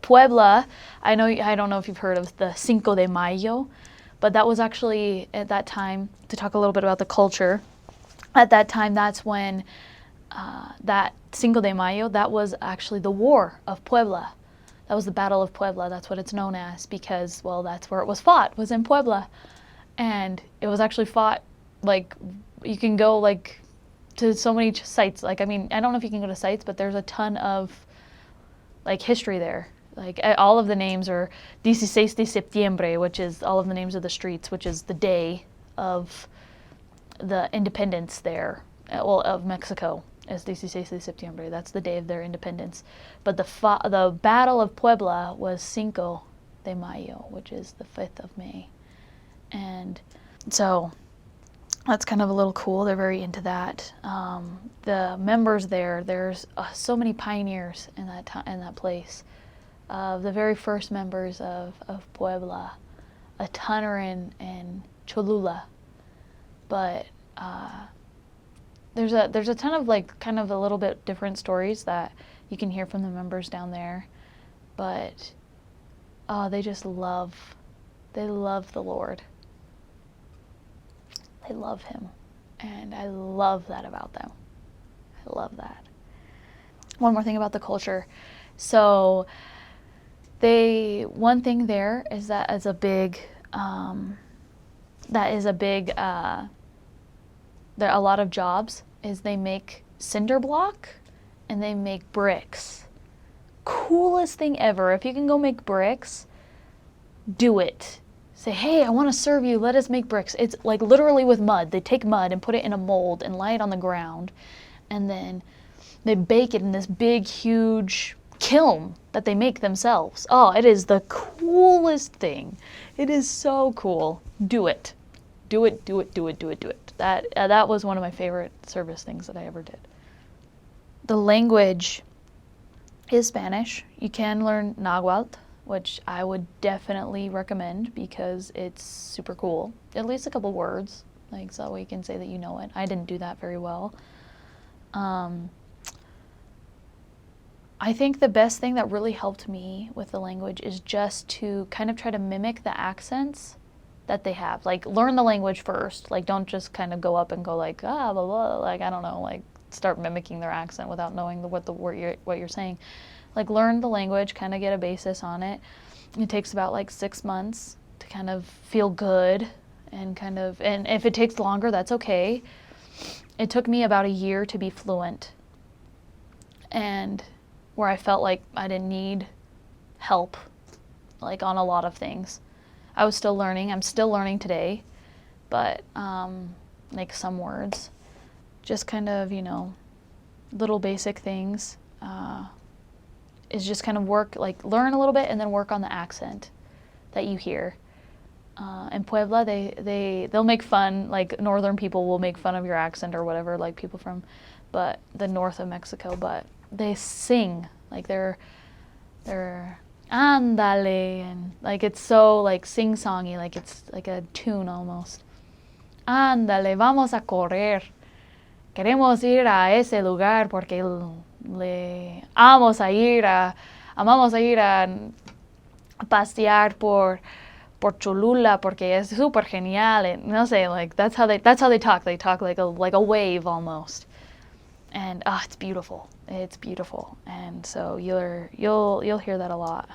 Puebla, I don't know if you've heard of the Cinco de Mayo, but that was actually at that time, to talk a little bit about the culture, at that time that's when that Cinco de Mayo, that was actually the War of Puebla. That was the Battle of Puebla. That's what it's known as because, well, that's where it was fought, was in Puebla. And it was actually fought, like, you can go, like, to so many sites. Like, I mean, I don't know if you can go to sites, but there's a ton of, like, history there. Like, all of the names are 16 de septiembre, which is all of the names of the streets, which is the day of the independence there, well, of Mexico. Es 16 de septiembre. That's the day of their independence. But the Battle of Puebla was Cinco de Mayo, which is the 5th of May. And so that's kind of a little cool. They're very into that. The members there's so many pioneers in that place. The very first members of Puebla, a tonner in Cholula. But there's a ton of, like, kind of a little bit different stories that you can hear from the members down there, but they love the Lord. They love him, and I love that about them. I love that. One more thing about the culture. So one thing there is that is a big there are a lot of jobs is they make cinder block and they make bricks. Coolest thing ever. If you can go make bricks, do it. Say, hey, I want to serve you. Let us make bricks. It's like literally with mud. They take mud and put it in a mold and lie it on the ground. And then they bake it in this big, huge kiln that they make themselves. Oh, it is the coolest thing. It is so cool. Do it. Do it, do it, do it, do it, do it. That was one of my favorite service things that I ever did. The language is Spanish. You can learn Nahuatl, which I would definitely recommend because it's super cool. At least a couple words, like, so that way you can say that you know it. I didn't do that very well. I think the best thing that really helped me with the language is just to kind of try to mimic the accents that they have. Like, learn the language first. Like, don't just kind of go up and go like, blah, blah, like, I don't know, like, start mimicking their accent without knowing what you're saying. Like, learn the language, kind of get a basis on it. It takes about like 6 months to kind of feel good and if it takes longer, that's okay. It took me about a year to be fluent, and where I felt like I didn't need help, like, on a lot of things. I was still learning. I'm still learning today, but like some words, just kind of, little basic things is just kind of learn a little bit and then work on the accent that you hear. In Puebla, they'll make fun, like northern people will make fun of your accent or whatever, like people from the north of Mexico, but they sing, like they're Ándale, and like it's so like sing-songy, like it's like a tune almost. Ándale, vamos a correr. Queremos ir a ese lugar porque amamos a ir a pasear por Cholula porque es super genial. And no sé, like that's how they talk. They talk like a wave almost. And it's beautiful. It's beautiful. And so you'll hear that a lot.